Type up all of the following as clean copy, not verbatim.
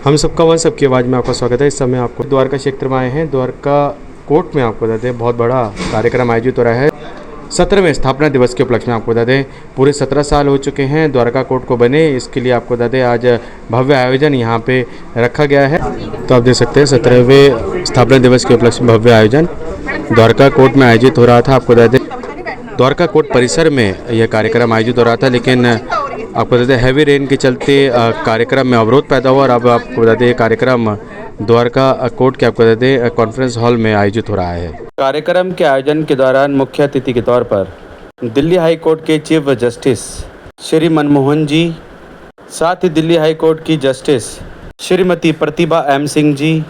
हम सबका वन सबकी आवाज़ में आपका स्वागत है। इस समय आपको द्वारका क्षेत्र में आए हैं। द्वारका कोर्ट में आपको बता दें बहुत बड़ा कार्यक्रम आयोजित हो रहा है। 17वें स्थापना दिवस के उपलक्ष्य में आपको बता दें पूरे 17 साल हो चुके हैं द्वारका कोर्ट को बने। इसके लिए आपको बता दें आज भव्य आयोजन यहाँ पे रखा गया है। तो आप देख सकते हैं 17वें स्थापना दिवस के उपलक्ष्य में भव्य आयोजन द्वारका कोर्ट में आयोजित हो रहा था। आपको बता दें द्वारका कोर्ट परिसर में यह कार्यक्रम आयोजित हो रहा था, लेकिन आपको बता दें हैवी रेन के चलते कार्यक्रम में अवरोध पैदा हुआ और अब आपको बता दें कार्यक्रम द्वारका कोर्ट के आपको बता दें कॉन्फ्रेंस हॉल में आयोजित हो रहा है। कार्यक्रम के आयोजन के दौरान मुख्य अतिथि के तौर पर दिल्ली हाई कोर्ट के चीफ जस्टिस श्री मनमोहन जी, साथ ही दिल्ली हाई कोर्ट की justice Shrimati Pratibha M Singh ji,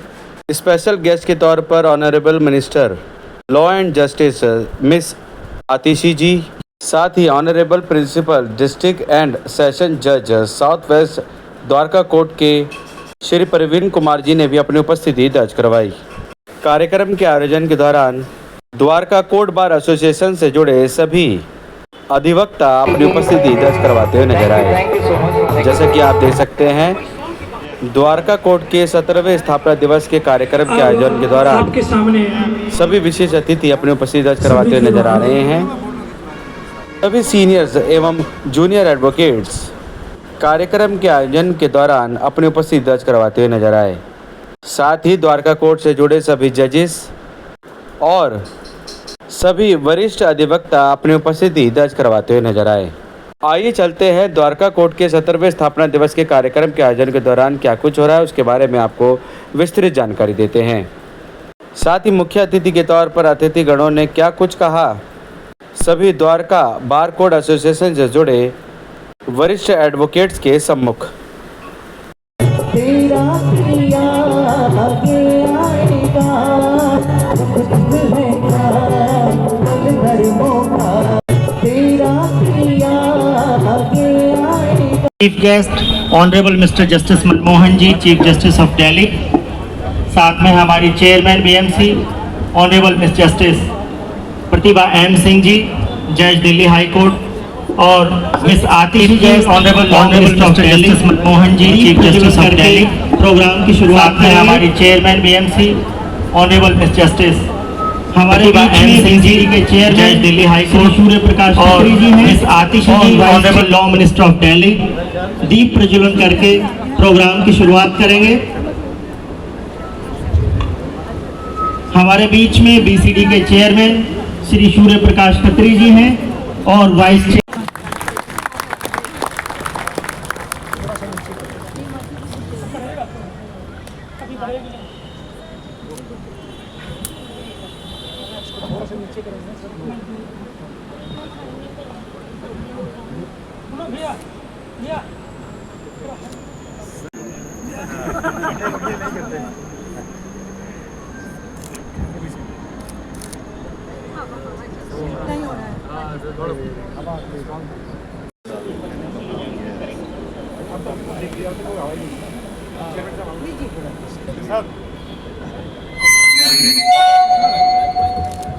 special guest के तौर पर honourable minister law and justice Miss Atishi ji, साथ ही honourable principal district and session जज साउथ वेस्ट द्वारका कोर्ट के श्री प्रवीण कुमार जी ने भी अपनी उपस्थिति दर्ज करवाई। कार्यक्रम के आयोजन के दौरान द्वारका कोर्ट बार एसोसिएशन से जुड़े सभी अधिवक्ता अपनी उपस्थिति दर्ज करवाते हुए नजर आए। जैसा कि आप देख सकते हैं द्वारका कोर्ट के 17वें स्थापना दिवस के कार्यक्रम के आयोजन के दौरान सभी विशेष अतिथि अपनी उपस्थिति दर्ज करवाते हुए नजर आ रहे हैं। सभी सीनियर्स एवं जूनियर एडवोकेट्स कार्यक्रम के आयोजन के दौरान अपनी उपस्थिति दर्ज करवाते हुए नजर आए। साथ ही द्वारका कोर्ट से जुड़े सभी जजेस और सभी वरिष्ठ अधिवक्ता अपनी उपस्थिति दर्ज करवाते हुए नजर आए। आइए चलते हैं द्वारका कोर्ट के 17वें स्थापना दिवस के कार्यक्रम के आयोजन के दौरान क्या कुछ हो रहा है उसके बारे में आपको विस्तृत जानकारी देते हैं। साथ ही मुख्य अतिथि के तौर पर अतिथिगणों ने क्या कुछ कहा, सभी द्वारका बार कोड एसोसिएशन से जुड़े वरिष्ठ एडवोकेट्स के सम्मुख। Chief guest honourable Mr justice Manmohan ji, chief justice of Delhi, साथ में हमारी chairman BMC honourable Miss justice Pratibha M Singh ji, जज दिल्ली हाई कोर्ट, और Miss Atishi ji honourable Mr justice Manmohan ji, chief justice of Delhi. Programme की शुरुआत में हमारी chairman BMC honourable Miss justice हमारे एम सिंह जी के चेयरमैन जज दिल्ली हाई कोर्ट सूर्य प्रकाश और Miss Atishi ji honourable law minister of Delhi दीप प्रज्वलन करके प्रोग्राम की शुरुआत करेंगे। हमारे बीच में बीसीडी के चेयरमैन श्री सूर्य प्रकाश खत्री जी हैं और vice chair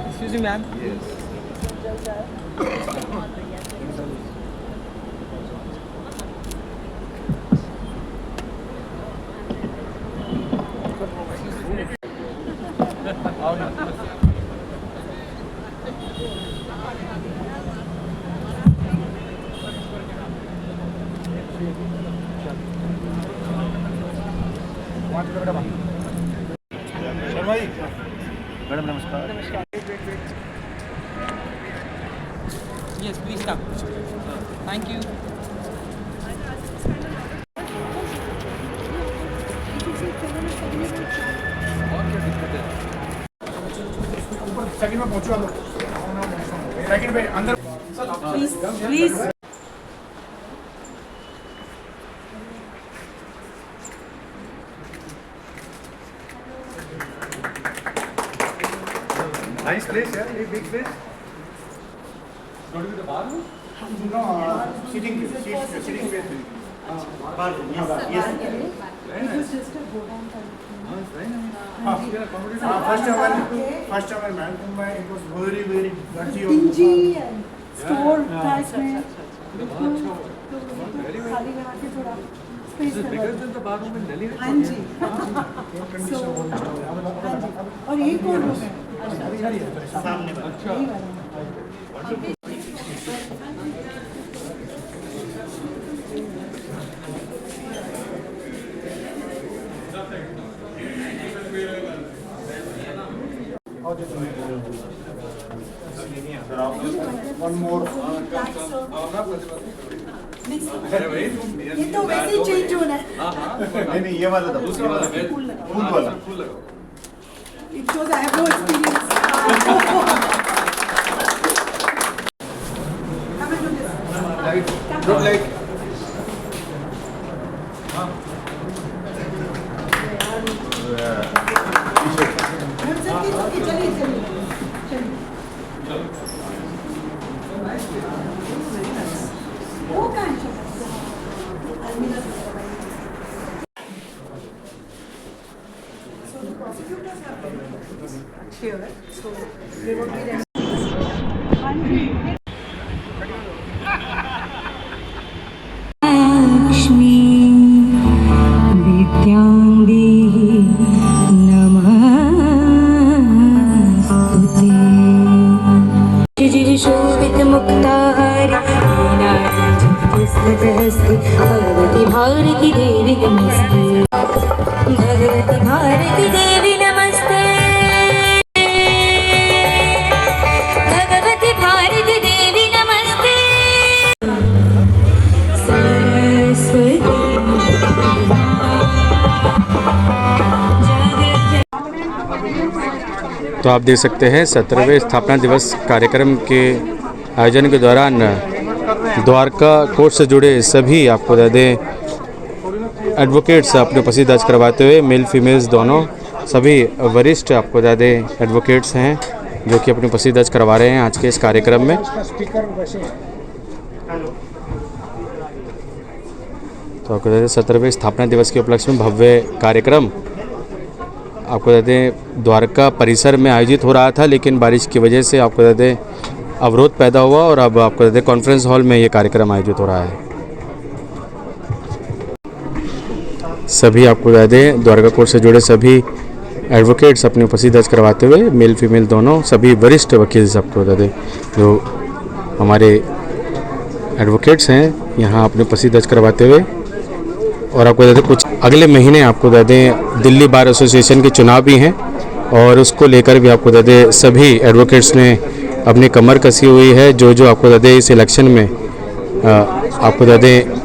Excuse me, ma'am. Yes. Madam नमस्कार। Yes, please come. Thank you. Second में पहुंचो आप सेकंड पे अंदर प्लीज नाइस प्लेस यार, ये big place. Going to the bar? No, sitting place. Bar, yes. First our Malcolm Bay, it was very dirty. dingy and store price में बिल्कुल तो खाली लगा के थोड़ा स्पेस हाँ जी So, हाँ जी और एक और रूम है सामने वाला। यही वाला One more. ये तो वैसे ही चेंज होना है नहीं ये वाला था दूसरा वाला फूल वाला It shows I have no experience. Come and do this. Light good light चलिए चलिए वो कहाँ है अलमीरा So the prosecutors have been here, so they will be there. Lakshmi विद्यांगी नमस्तुते शोभित मुक्ताहारी भगवती भारती देवी नमस्ते भगवती भारती देवी नमस्ते भगवती भारती देवी नमस्ते तो आप देख सकते हैं 17वें स्थापना दिवस कार्यक्रम के आयोजन के दौरान द्वारका कोर्ट से जुड़े सभी आपको बता दें एडवोकेट्स अपने उपस्थिति दर्ज करवाते हुए मेल फीमेल्स दोनों सभी वरिष्ठ आपको बता दें एडवोकेट्स हैं जो कि अपनी उपस्थिति दर्ज करवा रहे हैं आज के इस कार्यक्रम में। तो आपको बता दें 17वें स्थापना दिवस के उपलक्ष्य में भव्य कार्यक्रम आपको बता दें द्वारका परिसर में आयोजित हो रहा था, लेकिन बारिश की वजह से आपको बता दें अवरोध पैदा हुआ और अब आपको बता दें कॉन्फ्रेंस हॉल में ये कार्यक्रम आयोजित हो रहा है। सभी आपको बता दें द्वारका कोर्ट से जुड़े सभी एडवोकेट्स अपनी उपस्थिति दर्ज करवाते हुए मेल फीमेल दोनों सभी वरिष्ठ वकील आपको बता दें जो हमारे एडवोकेट्स हैं यहाँ अपनी उपस्थिति दर्ज करवाते हुए। और आपको बता दें कुछ अगले महीने आपको बता दें दिल्ली बार एसोसिएशन के चुनाव भी हैं और उसको लेकर भी आपको बता दें सभी एडवोकेट्स ने अपनी कमर कसी हुई है। जो आपको बता दें इस इलेक्शन में आपको बता दें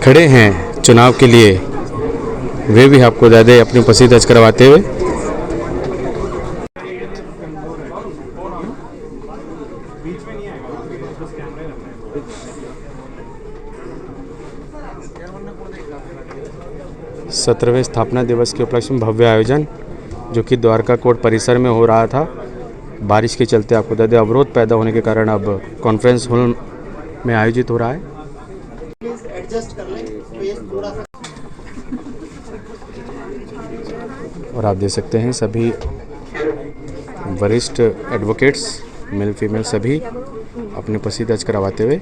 खड़े हैं चुनाव के लिए, वे भी आपको बता दें अपनी उपस्थिति दर्ज करवाते हुए। सत्रहवें स्थापना दिवस के उपलक्ष्य में भव्य आयोजन जो कि द्वारका कोर्ट परिसर में हो रहा था। बारिश के चलते आपको बता दें अवरोध पैदा होने के कारण अब कॉन्फ्रेंस हॉल में आयोजित हो रहा है। और आप देख सकते हैं सभी वरिष्ठ एडवोकेट्स मेल फीमेल सभी अपनी उपस्थिति दर्ज करवाते हुए।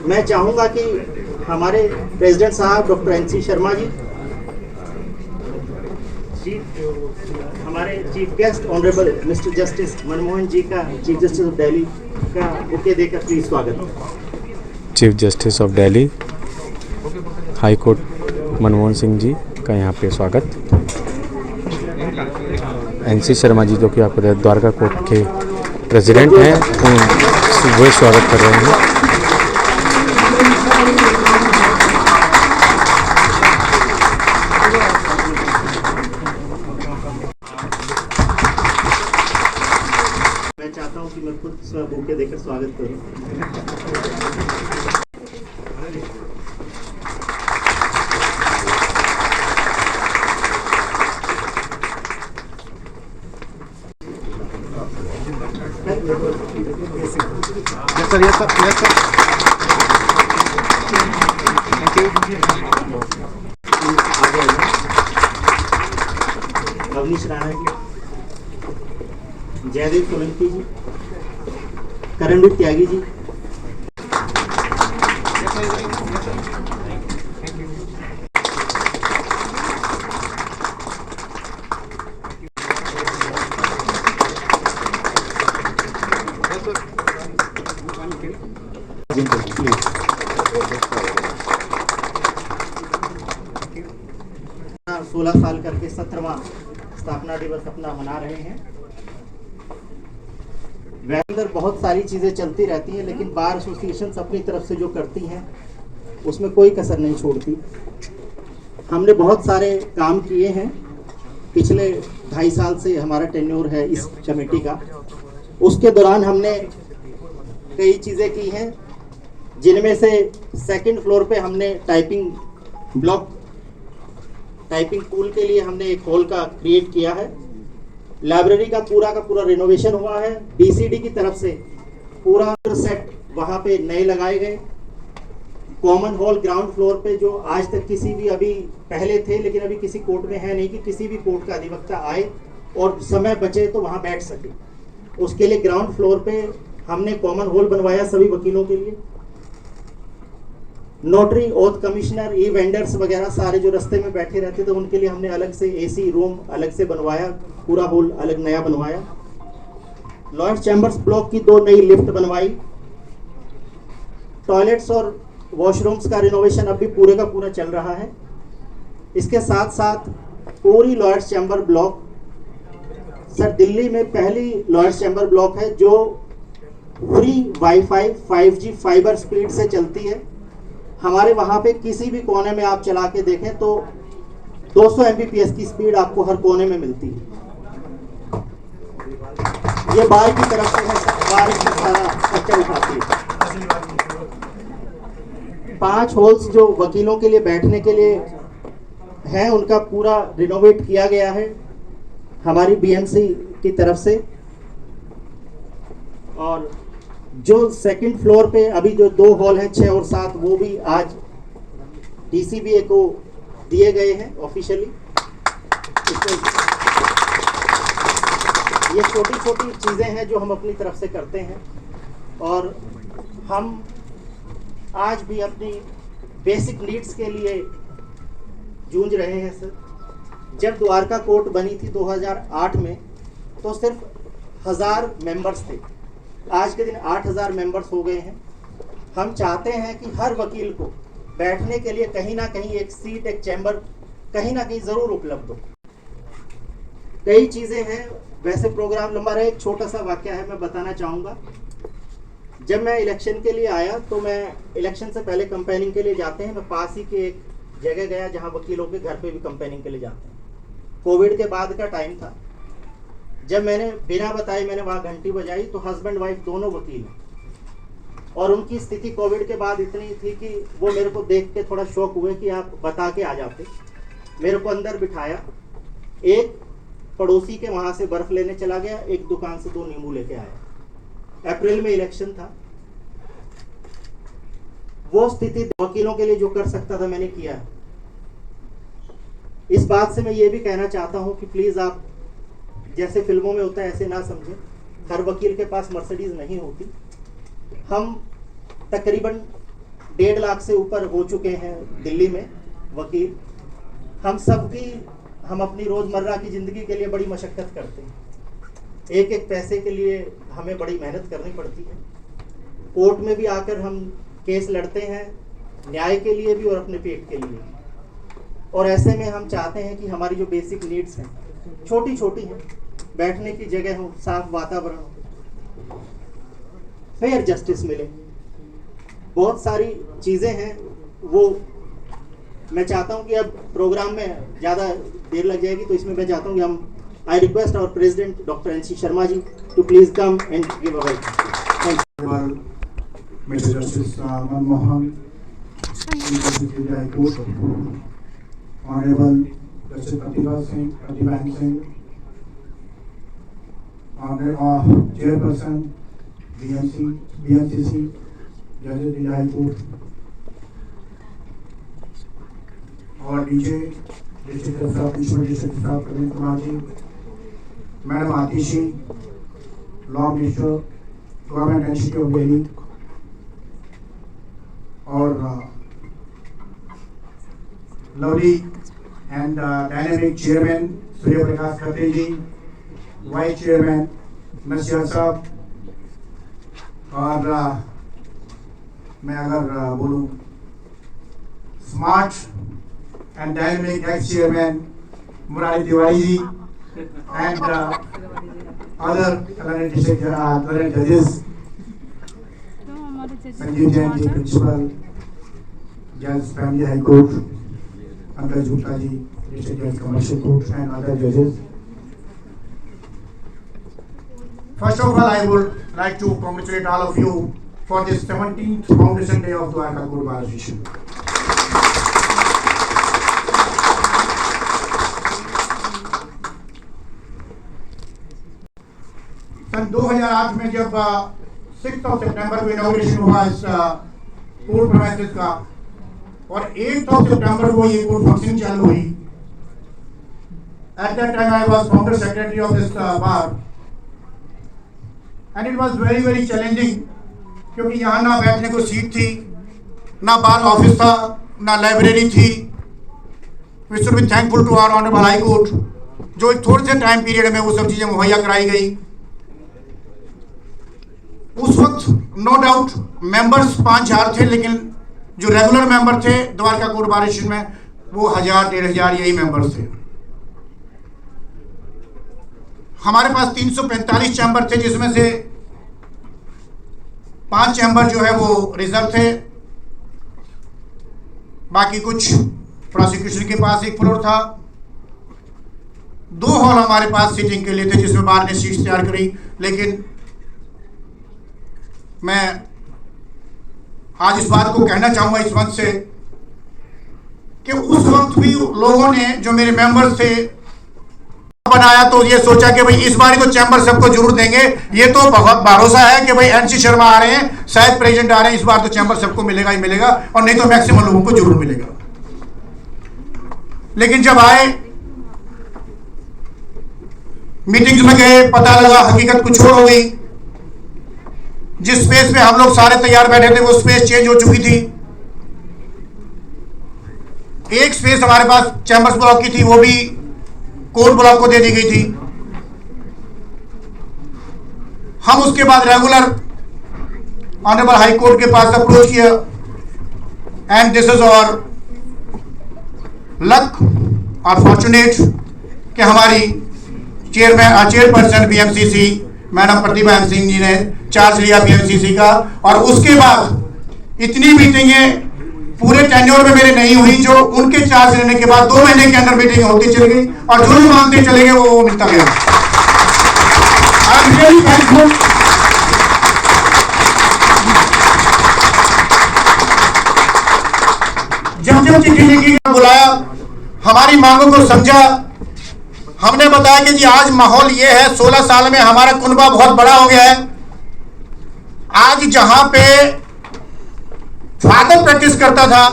मैं चाहूंगा कि हमारे प्रेसिडेंट साहब डॉक्टर एनसी शर्मा जी, हमारे chief guest honourable Mr justice Manmohan ji का चीफ जस्टिस ऑफ दिल्ली का बुके देकर प्लीज स्वागत। Chief justice of Delhi high court Manmohan Singh ji का यहाँ पे स्वागत। एनसी शर्मा जी जो कि आपको द्वारका कोर्ट के प्रेसिडेंट हैं वो स्वागत कर रहे हैं। मैं चाहता हूँ कि मैं खुद बुके देकर स्वागत करूँ। Yes sir, yes sir, yes sir. Avneesh Rana ji, Jaidev Solanki ji, Karanveer Tyagi ji, please 16 साल करके 17वां स्थापना दिवस अपना मना रहे हैं। वह अंदर बहुत सारी चीज़ें चलती रहती हैं, लेकिन बार एसोसिएशंस अपनी तरफ से जो करती हैं उसमें कोई कसर नहीं छोड़ती। हमने बहुत सारे काम किए हैं, पिछले 2.5 साल से हमारा टेन्योर है इस कमेटी का। उसके दौरान हमने कई चीज़ें की हैं, जिनमें से सेकंड फ्लोर पे हमने टाइपिंग ब्लॉक, टाइपिंग पूल के लिए हमने एक हॉल का क्रिएट किया है। लाइब्रेरी का पूरा रिनोवेशन हुआ है। बीसीडी की तरफ से पूरा सेट वहाँ पे नए लगाए गए। कॉमन हॉल ग्राउंड फ्लोर पे जो आज तक किसी भी, अभी पहले थे लेकिन अभी किसी कोर्ट में है नहीं कि किसी भी कोर्ट का अधिवक्ता आए और समय बचे तो वहाँ बैठ सके, उसके लिए ग्राउंड फ्लोर पे हमने कॉमन हॉल बनवाया सभी वकीलों के लिए। नोटरी, ओथ कमिश्नर, ई वेंडर्स वगैरह सारे जो रास्ते में बैठे रहते थे उनके लिए हमने अलग से एसी रूम अलग से बनवाया, पूरा हॉल अलग नया बनवाया। लॉयर्स चैम्बर्स ब्लॉक की 2 नई लिफ्ट बनवाई। टॉयलेट्स और वॉशरूम्स का रिनोवेशन अब भी पूरे का पूरा चल रहा है। इसके साथ साथ पूरी lawyers chamber block, sir Delhi में पहली लॉयर्स चैम्बर ब्लॉक है जो free wifi 5G fibre speed से चलती है। हमारे वहाँ पे किसी भी कोने में आप चला के देखें तो 200 Mbps की स्पीड आपको हर कोने में मिलती है। ये बाहर की तरफ से है, बाहर की सारा खर्चा उठाती है। 5 हॉल्स जो वकीलों के लिए बैठने के लिए हैं उनका पूरा रिनोवेट किया गया है हमारी BMC की तरफ से। और जो सेकंड फ्लोर पे अभी जो 2 हॉल हैं 6 और 7, वो भी आज DCBA को दिए गए हैं ऑफिशियली। ये छोटी छोटी चीज़ें हैं जो हम अपनी तरफ से करते हैं और हम आज भी अपनी बेसिक नीड्स के लिए जूझ रहे हैं सर। जब द्वारका कोर्ट बनी थी 2008 में तो सिर्फ 1000 मेंबर्स थे, आज के दिन 8000 मेंबर्स हो गए हैं। हम चाहते हैं कि हर वकील को बैठने के लिए कहीं ना कहीं एक सीट, एक चैम्बर कहीं ना कहीं ज़रूर उपलब्ध हो। कई चीज़ें हैं, वैसे प्रोग्राम लंबा रहा। एक छोटा सा वाकया है मैं बताना चाहूँगा। जब मैं इलेक्शन के लिए आया तो मैं इलेक्शन से पहले कंपेनिंग के लिए जाते हैं, मैं पास ही के एक जगह गया जहाँ वकीलों के घर पे भी कंपेनिंग के लिए जाते हैं। कोविड के बाद का टाइम था। जब मैंने बिना बताए मैंने वहाँ घंटी बजाई तो हस्बैंड वाइफ दोनों वकील हैं और उनकी स्थिति कोविड के बाद इतनी थी कि वो मेरे को देख के थोड़ा शौक हुए कि आप बता के आ जाते। मेरे को अंदर बिठाया, एक पड़ोसी के वहाँ से बर्फ़ लेने चला गया, एक दुकान से 2 नींबू लेके आया। अप्रैल में इलेक्शन था। वो स्थिति वकीलों के लिए जो कर सकता था मैंने किया है। इस बात से मैं ये भी कहना चाहता हूँ कि प्लीज़ आप जैसे फिल्मों में होता है ऐसे ना समझें। हर वकील के पास मर्सिडीज नहीं होती। हम तकरीबन 1.5 लाख से ऊपर हो चुके हैं दिल्ली में वकील। हम अपनी रोज़मर्रा की ज़िंदगी के लिए बड़ी मशक्क़त करते हैं। एक एक पैसे के लिए हमें बड़ी मेहनत करनी पड़ती है। कोर्ट में भी आकर हम केस लड़ते हैं, न्याय के लिए भी और अपने पेट के लिए। और ऐसे में हम चाहते हैं कि हमारी जो बेसिक नीड्स हैं छोटी छोटी हैं, बैठने की जगह हो, साफ वातावरण हो, फेयर जस्टिस मिले, बहुत सारी चीज़ें हैं। वो मैं चाहता हूं कि अब प्रोग्राम में ज़्यादा देर लग जाएगी तो इसमें मैं चाहता हूं कि हम I request our president doctor NC Sharma ji to please come and give a welcome. Mr. Justice Manmohan, Chief High Court, Honorable Justice Pratibha M. Singh, Honorable Chairperson BMCC, Judges in the High Court, और नीचे district जज साहब district साहब Praveen Kumar ji, madam Atishi, law minister government institute of Delhi, और lovely and dynamic chairman Surya Prakash Khatri ji, vice chairman Naseer साहब, और मैं अगर बोलूँ smart and dynamic x chairman Murari Tiwari ji, and other जजेस, संजीव जैन जी प्रिंसिपल जज फैमिली हाई कोर्ट, अंकल झूठा जी डिस्ट्रिक्ट जज कमर्शियल कोर्ट, एंड अदर जजेस. First of all, I would like to congratulate all of you for this 17th Foundation Day of Dwarka Court Bar Association. सन 2008 में जब 6 सितंबर को inauguration हुआ इस court premises का, और 8 सितंबर को ये कोर्ट फंक्शन चालू हुई. At that time I was founder secretary of this bar. And it was very very challenging, क्योंकि यहाँ ना बैठने को सीट थी, ना बार ऑफिस था, ना लाइब्रेरी थी. We should be thankful to our honorable High Court, जो एक थोड़े से टाइम पीरियड में वो सब चीज़ें मुहैया कराई गई. उस वक्त नो डाउट मेंबर्स 5000 थे, लेकिन जो रेगुलर मेंबर थे द्वारका कोर्ट बार एसोसिएशन में वो 1000-1500 यही मेंबर्स थे. हमारे पास 345 चैम्बर थे, जिसमें से 5 चैम्बर जो है वो रिजर्व थे. बाकी कुछ प्रोसिक्यूशन के पास एक फ्लोर था. 2 हॉल हमारे पास सीटिंग के लिए थे, जिसमें बार ने सीट्स तैयार करी. लेकिन मैं आज इस बात को कहना चाहूँगा इस मंच से कि उस वक्त भी लोगों ने, जो मेरे मेंबर्स थे, बनाया तो ये सोचा कि भाई इस बार तो चैम्बर सबको जरूर देंगे. ये तो बहुत भरोसा है कि भाई एनसी शर्मा आ रहे हैं, शायद प्रेसिडेंट आ रहे हैं, इस बार तो चैम्बर सबको मिलेगा ही मिलेगा, और नहीं तो मैक्सिमम लोगों को जरूर मिलेगा. लेकिन जब आए, मीटिंग्स में गए, पता लगा हकीकत कुछ और हो गई. जिस स्पेस पे हम लोग सारे तैयार बैठे थे वो स्पेस चेंज हो चुकी थी. एक स्पेस हमारे पास चैम्बर्स ब्लॉक की थी, वो भी कोर्ट ब्लॉक को दे दी गई थी. हम उसके बाद रेगुलर ऑनरेबल हाई कोर्ट के पास अप्रोच किया, एंड दिस इज और लक और फॉर्चुनेट कि हमारी चेयरपर्सन बीएमसीसी मैडम प्रतिभा एम सिंह जी ने चार्ज लिया बीएमसीसी का. और उसके बाद इतनी मीटिंगें पूरे टेन्योर में मेरे नहीं हुई, जो उनके चार्ज लेने के बाद 2 महीने के अंदर मीटिंग होती चली गई, और जो भी मांगते चले गए वो मिलता गया. आई एम रियली थैंकफुल. जब जब चिट्ठी लिखी, बुलाया, हमारी मांगों को समझा. हमने बताया कि जी आज माहौल ये है, 16 साल में हमारा कुनबा बहुत बड़ा हो गया है. आज जहां पे फादर प्रैक्टिस करता था,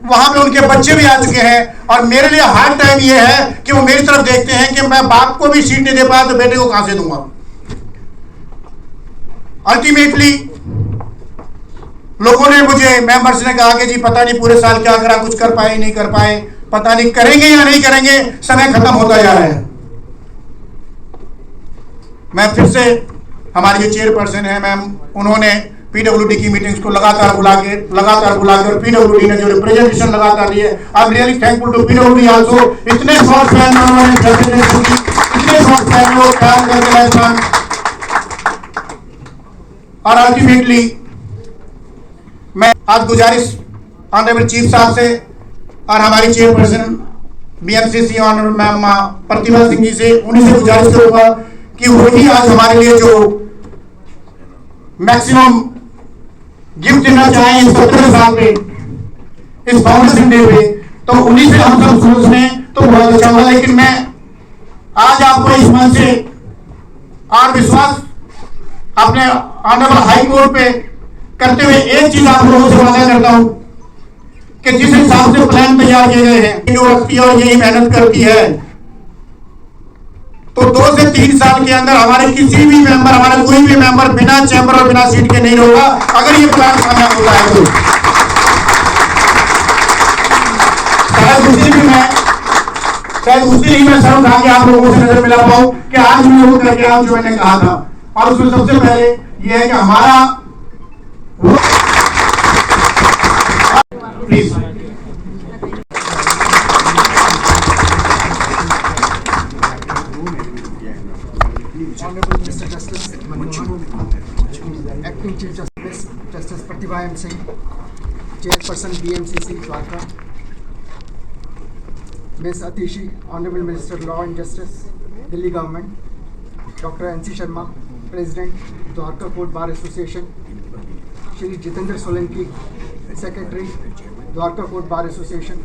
वहां पे उनके बच्चे भी आ चुके हैं. और मेरे लिए हार्ड टाइम ये है कि वो मेरी तरफ देखते हैं कि मैं बाप को भी सीट नहीं दे पाया तो बेटे को कहां से दूंगा. अल्टीमेटली लोगों ने मुझे, मेंबर्स ने कहा कि जी पता नहीं पूरे साल क्या करा, कुछ कर पाए नहीं कर पाए, पता नहीं करेंगे या नहीं करेंगे, समय खत्म होता जा रहा है. मैं फिर से, हमारी जो चेयरपर्सन है मैम, उन्होंने पीडब्ल्यूडी की मीटिंग्स को लगातार बुला के, और पीडब्ल्यूडी ने जो रिप्रेजेंटेशन लगातार दी है, I am really thankful to PWD also. इतने शॉर्ट टाइम में उन्होंने इतने शॉर्ट टाइम में वो काम करके लाए. और अल्टीमेटली मैं आज गुजारिश ऑनरेबल चीफ साहब से और हमारी chairperson BMCC honourable ma'am Pratibha Singh ji से, उन्हीं से गुजारिश करूंगा कि वही आज हमारे लिए जो मैक्सिमम गिफ्ट देना चाहें इस 17 साल पे, इस फाउंडेशन डे पे, तो उन्हीं से हम सब सोचने तो बहुत अच्छा होगा. लेकिन मैं आज आपको इस मंच से और विश्वास अपने ऑनरेबल हाई कोर्ट पे करते हुए एक चीज आप लोगों से वादा करता हूं कि जिस हिसाब से प्लान तैयार किए गए हैं, यूनिवर्सिटी और यही मेहनत करती है, तो 2 से 3 साल के अंदर हमारे किसी भी मेंबर, हमारा कोई भी मेंबर बिना चैम्बर और बिना सीट के नहीं होगा, अगर ये प्लान कामयाब होता है तो। शायद उसी ही मैं शर्म खा के आप लोगों से नजर मिला पाऊं कि आज भी वो करके आऊं जो मैंने कहा था। और उसमें सबसे पहले ये है कि हमारा please Honorable Mr. Justice Manmohan, Acting Chief Justice Justice Pratibha M. Singh, Chairperson BMCC Dwarka, Ms. Atishi, Honorable Minister Law and Justice, Delhi Government, Dr. N.C. Sharma, President, Dwarka Court Bar Association, Shri Jitendra Solanki, Secretary, Dwarka Court Bar Association,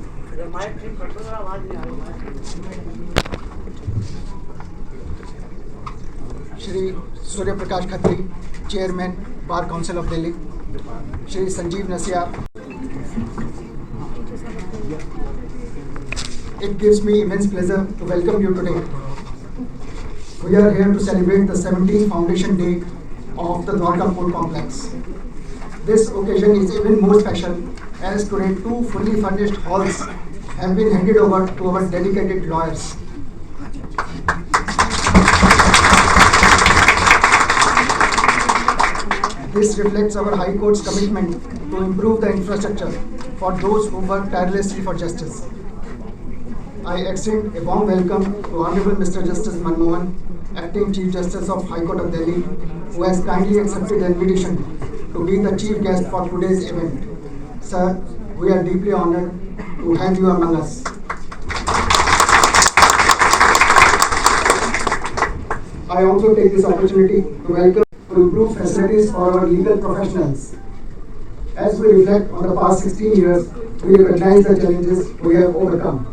Shri Surya Prakash Khatri, Chairman, Bar Council of Delhi, Shri Sanjeev Nasyar. It gives me immense pleasure to welcome you today. We are here to celebrate the 17th Foundation Day of the Dwarka Court Complex. This occasion is even more special as today 2 fully furnished halls have been handed over to our dedicated lawyers. This reflects our High Court's commitment to improve the infrastructure for those who work tirelessly for justice. I extend a warm welcome to Honorable Mr. Justice Manmohan, Acting Chief Justice of High Court of Delhi, who has kindly accepted the invitation to be the chief guest for today's event. Sir, we are deeply honored to have you among us. I also take this opportunity to welcome to improve facilities for our legal professionals. As we reflect on the past 16 years, we recognize the challenges we have overcome.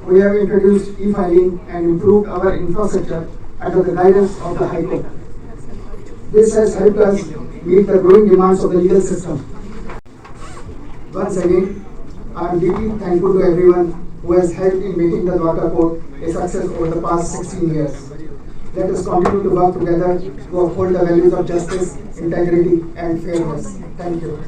We have introduced e-filing and improved our infrastructure under the guidance of the High Court. This has helped us meet the growing demands of the legal system. Once again, I am deeply thankful to everyone who has helped in making the Dwarka Court a success over the past 16 years. Let us continue to work together to uphold the values of justice, integrity, and fairness. Thank you.